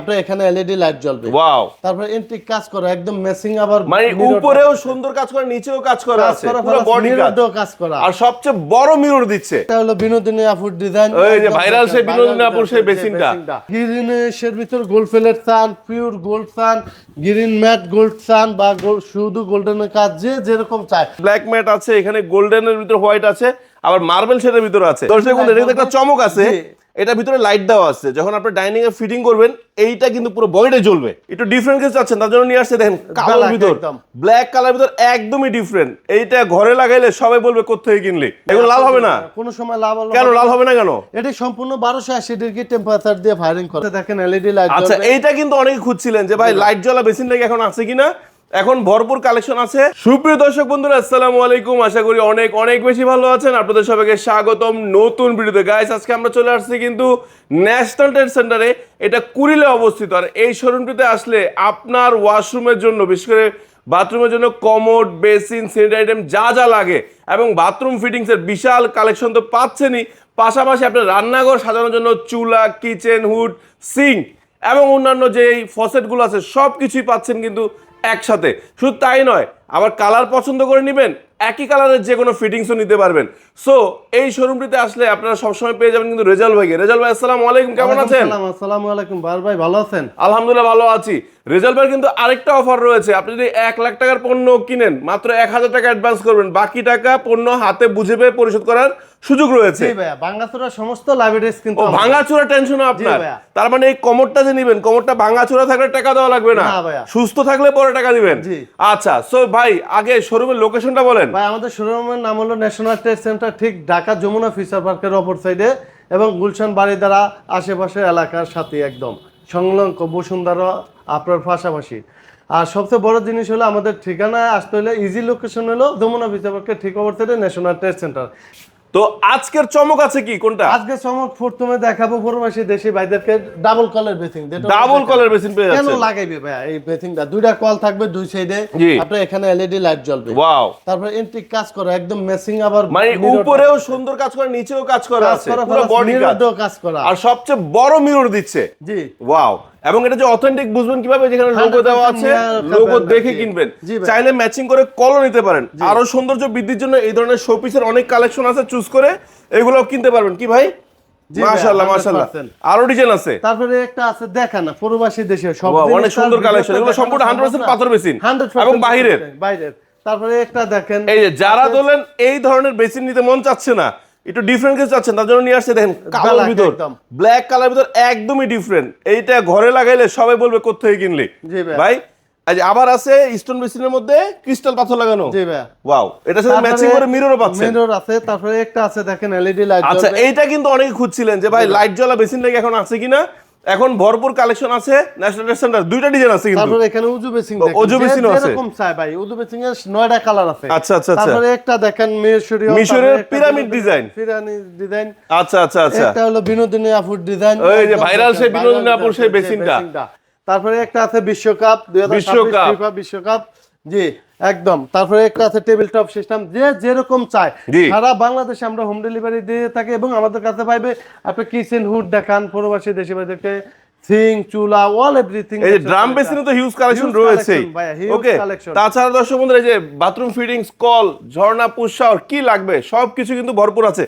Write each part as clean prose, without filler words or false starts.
আপনার এখানে LED light জ্বলবে। ওয়াও, তারপর এন্টিক কাজ করা, একদম ম্যাচিং, আবার মানে উপরেও সুন্দর কাজ করা, নিচেও কাজ করা আছে, পুরো বডি কাজ করা। আর সবচেয়ে বড় মিরর দিচ্ছে। এটা হলো বিনোদিনী আপুর ডিজাইন, ওই যে ভাইরাল সেই বিনোদিনী আপুর সেই বেসিনটা। গ্রিনের ভিতর গোল্ড ফিলেট সান, পিওর গোল্ড সান, গ্রিন ম্যাট গোল্ড সান বা শুধু গোল্ডেনের কাজ, যে যেরকম চায়। ব্ল্যাক ম্যাট আছে, এখানে গোল্ডেনের ভিতর হোয়াইট আছে, আবার মার্বেল শেডের ভিতর আছে। দর্শক বন্ধু, এটা একটা চমক আছে, এটা ভিতরে লাইট দেওয়া আছে। যখন আপনি ডাইনিং এ ফিটিং করবেন, এইটা কিন্তু পুরো বডিতে জ্বলবে। একটু ডিফারেন্ট কিছু চাচ্ছেন, তার জন্য নিয়ে আসছে দেখেন কালোর ভিতর, ব্ল্যাক কালার ভিতর, একদমই ডিফারেন্ট। এইটা ঘরে লাগাইলে সবাই বলবে কোত্থেকে কিনলি। এগুলো লাল হবে না কোনো সময়, লাল হবে কেন? লাল হবে না কেন? এটা সম্পূর্ণ 1280 ডিগ্রি টেম্পারেচার দিয়ে ফায়ারিং করে। দেখেন এলইডি লাইট। আচ্ছা, এইটা কিন্তু অনেকে খুঁজছিলেন যে ভাই লাইট জ্বলা বেসিনটা কি এখন আছে কিনা। এখন ভরপুর কালেকশন আছে। সুপ্রিয় দর্শক বন্ধুরা, আসসালামু আলাইকুম। আশা করি অনেক অনেক বেশি ভালো আছেন। আপনাদের সবাইকে স্বাগতম নতুন ভিডিওতে। গাইস, আজকে আমরা চলে আসছি কিন্তু ন্যাশনাল ট্রেড সেন্টারে। এটা কুড়িলে অবস্থিত। আর এই শোরুমটিতে আসলে আপনার ওয়াশরুমের জন্য, বিশেষ করে বাথরুমের জন্য কমোড, বেসিন, স্যানিটারি আইটেম যা যা লাগে এবং বাথরুম ফিটিংসের বিশাল কালেকশন তো পাচ্ছেনই, পাশাপাশি আপনার রান্নাঘর সাজানোর জন্য চুলা, কিচেন হুড, সিঙ্ক এবং অন্যান্য যে ফসেটগুলো আছে সব কিছুই পাচ্ছেন কিন্তু একসাথে। শুধু তাই নয়, আবার কালার পছন্দ করে নেবেন, একই কালারের যে কোনো ফিটিংসও নিতে পারবেন। সো এই শোরুমটিতে আসলে আপনারা সবসময় পেয়ে যাবেন কিন্তু রেজাল ভাইকে। রেজাল ভাই, আসসালামু আলাইকুম, কেমন আছেন? আসসালামু আলাইকুম ভাই, ভালো আছেন? আলহামদুলিল্লাহ ভালো আছি। রেজাল ভাই কিন্তু আরেকটা অফার রয়েছে। আপনি যদি 1 লাখ টাকার পণ্য কিনেন, মাত্র 1000 টাকা অ্যাডভান্স করবেন, বাকি টাকা পণ্য হাতে বুঝে পেয়ে পরিশোধ করার সুযোগ রয়েছে। জি ভাইয়া, ভাঙাচোরা সমস্ত লাইব্রেরিজ কিন্তু। ও, ভাঙাচোরা টেনশন আপনার? তার মানে এই কমোডটা যে নেবেন, কমোডটা ভাঙাচোরা থাকলে টাকা দেওয়া লাগবে না, সুস্থ থাকলে পরে টাকা দিবেন। আচ্ছা, সো ভাই আগে শোরুমের লোকেশনটা বলেন। ভাই, আমাদের শোরুমের নাম হলো ন্যাশনাল ট্রেড সেন্টার, ঠিক ঢাকা যমুনা ফিচার পার্কের অপর সাইডে এবং গুলশান বাড়িধারা আশেপাশের এলাকার সাথে একদম সংলগ্ন, বসুন্ধরা আপনার পাশাপাশি। আর সবচেয়ে বড় জিনিস হলো আমাদের ঠিকানায় আসতে হলে ইজি লোকেশন হলো যমুনা ফিচার পার্কের ঠিক অপর সাইডে ন্যাশনাল ট্রেড সেন্টার। তো আজকের চমক আছে কি, কোনটা? আজকে চমক প্রথমে দেখাবো প্রবাসী দেশি ভাইদেরকে ডাবল কলের বেসিং। ডাবল কলের বেসিন পেয়ে যাচ্ছেন। কেন লাগাইবে ভাইয়া এই বেসিংটা? দুইটা কল থাকবে দুই সাইডে, আপনার এখানে এলইডি লাইট জ্বলবে। ওয়াও, তারপর এন্টিক কাজ করা, একদম ম্যাচিং, আবার মানে উপরেও সুন্দর কাজ করা, নিচেও কাজ করা আছে, পুরো বডি কাজ করা, আর সবচেয়ে বড় মিরর দিচ্ছে। জি ওয়াও। এবং এটা যে অথেন্টিক বুঝবেন কিভাবে, যেখানে লোগো দেওয়া আছে, লোগো দেখে কিনবেন। চাইলে ম্যাচিং করে কলও নিতে পারেন। আরো সৌন্দর্য বৃদ্ধির জন্য এই ধরনের শোপিসের অনেক কালেকশন আছে, চুজ করে এগুলো কিনতে পারবেন। কি ভাই, মাশাআল্লাহ মাশাআল্লাহ, আরো ডিজাইন আছে। তারপরে একটা আছে দেখেন না, প্রবাসী দেশে সব অনেক সুন্দর কালেকশন। এগুলো সম্পূর্ণ 100% পাথর বেসিন এবং বাইরের। তারপরে একটা দেখেন, এই যে যারা বলেন এই ধরনের বেসিন নিতে মন চাচ্ছে না, একটু ডিফারেন্ট কিছু চাচ্ছেন, তার জন্য নিয়ে আসছে দেখেন কালোর ভিতর, ব্ল্যাক কালার ভিতর, একদমই ডিফারেন্ট। এইটা ঘরে লাগাইলে সবাই বলবে কোত্থেকে কিনলি। ভাই আবার আছে স্টোন বেসিনের মধ্যে ক্রিস্টাল পাথর লাগানো। জি ভাই, ওয়াও। এটা সাথে ম্যাচিং করে মিররও পাচ্ছেন। মিরর আছে। তারপরে একটা আছে দেখেন এলইডি লাইট। আচ্ছা, এইটা কিন্তু অনেকে খুঁজছিলেন যে ভাই লাইট জ্বলা বেসিনটা কি এখন আছে কিনা। এখন ভরপুর কালেকশন আছে ন্যাশনাল ট্রেড সেন্টার। দুইটা ডিজাইন আছে কিন্তু। তারপরে এখানে উজু বেসিং, উজু বেসিনও আছে, এরকম চাই ভাই। উজু বেসিং এর 9টা কালার আছে। আচ্ছা আচ্ছা আচ্ছা। তারপরে একটা দেখেন মিশরের পিরামিড ডিজাইন। আচ্ছা আচ্ছা আচ্ছা। এটা হলো বিনোদিনী আপুর ডিজাইন, ওই যে ভাইরাল সেই বিনোদিনী আপুর সেই বেসিনটা। তারপরে একটা আছে বিশ্বকাপ 2026 ফিফা বিশ্বকাপ। জি একদম। তারপরে একটা আছে টেবিল টপ সিস্টেম, যে যেরকম চায় সারা বাংলাদেশে আমরা হোম ডেলিভারি দিয়ে থাকি এবং আমাদের কাছে পাইবে আপনি কিচেন হুড দেখান প্রবাসী দেশি ভাইদেরকে, সিং, চুলা, অল এভরিথিং। এই যে ড্রাম বেসিনে তো হিউজ কালেকশন রয়েছে। ওকে, তাছাড়া দর্শক বন্ধুরা, এই যে বাথরুম ফিটিংস, কল, ঝর্ণা, পুশ শাওয়ার কি লাগবে সবকিছু কিন্তু ভরপুর আছে।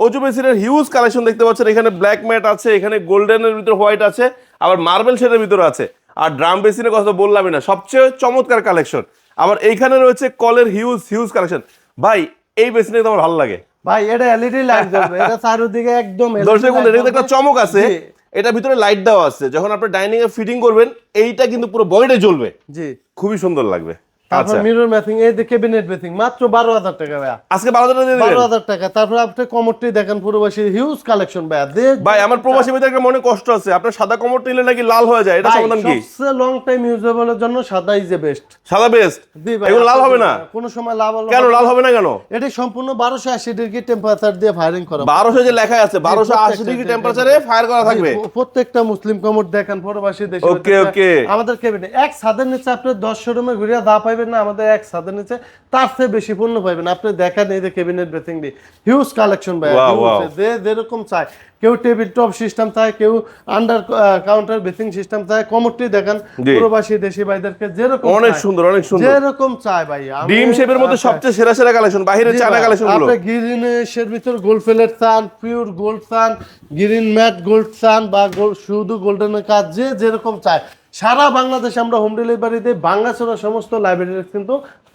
অজু বেসিনের হিউজ কালেকশন দেখতে পাচ্ছেন। এখানে ব্ল্যাক ম্যাট আছে, এখানে গোল্ডেনের ভিতর হোয়াইট আছে, আবার মার্বেল শেডের ভিতরে আছে। আর ড্রাম বেসিনের কথা তো বললামই না, সবচেয়ে চমৎকার কালেকশন। আবার এইখানে রয়েছে কলের হিউজ কালেকশন। ভাই এই বেসিনে তো আমার ভালো লাগে ভাই। এটা এলইডি লাইট জ্বলবে, এটা চারদিকে একদম। দর্শক বন্ধুরা, এটা একটা চমক আছে, এটা ভিতরে লাইট দেওয়া আছে। যখন আপনি ডাইনিং এ ফিটিং করবেন, এইটা কিন্তু পুরো বডিতে জ্বলবে। জি, খুবই সুন্দর লাগবে। তারপর মিরর ম্যাচিং, এই যে ক্যাবিনেট বেসিং মাত্র 12000 টাকা ভাই। আজকে 12000 টাকা দিয়ে দিবেন। 12000 টাকা। তারপর আপনি কমোডটি দেখেন, প্রবাসী হিউজ কালেকশন ভাই। ভাই আমার প্রবাসী ভাইদের একটা মনে কষ্ট আছে, আপনার সাদা কমোড নিলে নাকি লাল হয়ে যায়, এটা সমাধান কি? সবচেয়ে লং টাইম ইউজেবলের জন্য সাদা ইজ দ্য বেস্ট। সাদা বেস্ট। জি ভাই, এগুলো লাল হবে না কোনো সময়। লাল হবে কেন? লাল হবে না কেন? এটা সম্পূর্ণ 1280 ডিগ্রি টেম্পারেচার দিয়ে ফায়ারিং করা। 1200 যে লেখা আছে, 1280 ডিগ্রি টেম্পারেচারে ফায়ার করা থাকবে প্রত্যেকটা মুসলিম কমোড দেখেন প্রবাসী দেশে। ওকে ওকে। আমাদের কেবিনে এক ছাদের নিচে আপনি 10 শোরুমে ঘুরে দা পাইবেন পাইবেন না আমাদের এক ছাদের নিচে, তার চেয়ে বেশি পণ্য পাইবেন। আপনি দেখেন এই যে cabinet basin D huge collection ভাই, Wow, wow. যেরকম চায়, কেউ টেবিল টপ সিস্টেম চায়, কেউ আন্ডার কাউন্টার বেসিং সিস্টেম চায়, কমোডটি দেখেন জি। প্রবাসী দেশি ভাইদেরকে যেরকম অনেক চায়, সুন্দর, অনেক সুন্দর। যেরকম চায় ভাই। ডিম শেপের মধ্যে সবচেয়ে সেরা সেরা কালেকশন, বাইরে চায়না কালেকশন গুলো। আপনি গ্রিনের ভিতর গোল্ড ফেলের চান, পিওর গোল্ড চান, গ্রিন ম্যাট গোল্ড চান, বা শুধু গোল্ডেনের কাজ, যে যেরকম চায় সারা বাংলাদেশে আমরা হোম ডেলিভারি দিই। বাংলাছড়া সমস্ত লাইব্রেরি কিন্তু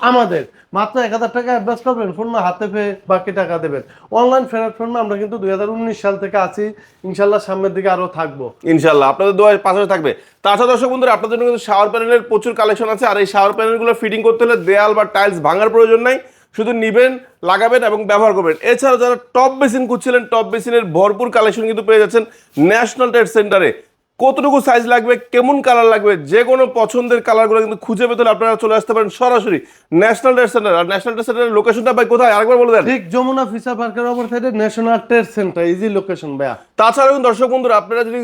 আমাদের। মাত্র 1000 টাকা অ্যাডভান্স করবেন, ফোন হাতে পেয়ে বাকি টাকা দেবেন। অনলাইন ফেরত ফোন আমরা কিন্তু 2019 সাল থেকে আছি, ইনশাল্লাহ সামনের দিকে আরো থাকবো ইনশাআল্লাহ আপনাদের দোয়া পাশে থাকবে। তাছাড়া দর্শক বন্ধুরা, আপনাদের জন্য কিন্তু শাওয়ার প্যানেলের প্রচুর কালেকশন আছে। আর এই শাওয়ার প্যানেলগুলো ফিটিং করতে হলে দেয়াল বা টাইলস ভাঙার প্রয়োজন নাই, শুধু নিবেন, লাগাবেন এবং ব্যবহার করবেন। এছাড়াও যারা টপ বেসিন খুঁজছিলেন, টপ বেসিনের ভরপুর কালেকশন কিন্তু পেয়ে যাচ্ছেন ন্যাশনাল ট্রেড সেন্টারে। কতটুকু সাইজ লাগবে, কেমন কালার লাগবে, যে কোনো পছন্দের কালারগুলো কিন্তু খুঁজে পেতে হলে আপনারা চলে আসতে পারেন সরাসরি ন্যাশনাল ট্রেড সেন্টার। আর ন্যাশনাল ট্রেড সেন্টারের লোকেশনটা ভাই কোথায় আরেকবার বলে দেন। ঠিক যমুনা ফিচার পার্কের অপর সাইডে national trade centre, easy location ভাইয়া। তাছাড়াও কিন্তু দর্শক বন্ধুরা, আপনারা যদি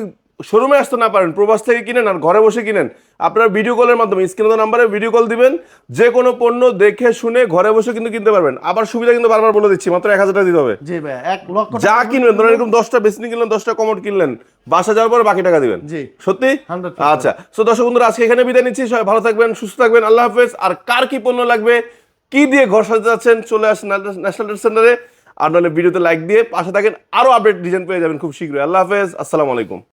শোরুমে আসতে না পারেন, প্রবাস থেকে কিনেন আর ঘরে বসে কিনেন, আপনারা ভিডিও কলের মাধ্যমে স্ক্রিনে নাম্বারে ভিডিও কল দিবেন, যে কোনো পণ্য দেখে শুনে ঘরে বসে কিন্তু কিনতে পারবেন। আবার সুবিধা কিন্তু বারবার বলে দিচ্ছি, মাত্র 1000 টাকা দিতে হবে। জি ভাই, 1 লক্ষ যা কিনবেন, ধরেন এরকম 10টা বেসিন কিনলেন, 10টা কমোড কিনলেন, বাসা যাওয়ার পরে বাকি টাকা দিবেন। জি। সত্যি? 100%। আচ্ছা, সো দর্শক বন্ধুরা, আজকে এখানে বিদায় নিচ্ছি। সবাই ভালো থাকবেন, সুস্থ থাকবেন, আল্লাহ হাফেজ। আর কার কি পণ্য লাগবে, কি দিয়ে ঘর সাজাতে যাচ্ছেন, চলে আসেন ন্যাশনাল ট্রেড সেন্টারে। আর নাহলে ভিডিওতে লাইক দিয়ে পাশে থাকেন, আরো আপডেট ডিজাইন পেয়ে যাবেন খুব শীঘ্রই। আল্লাহ হাফেজ, আসসালামু আলাইকুম।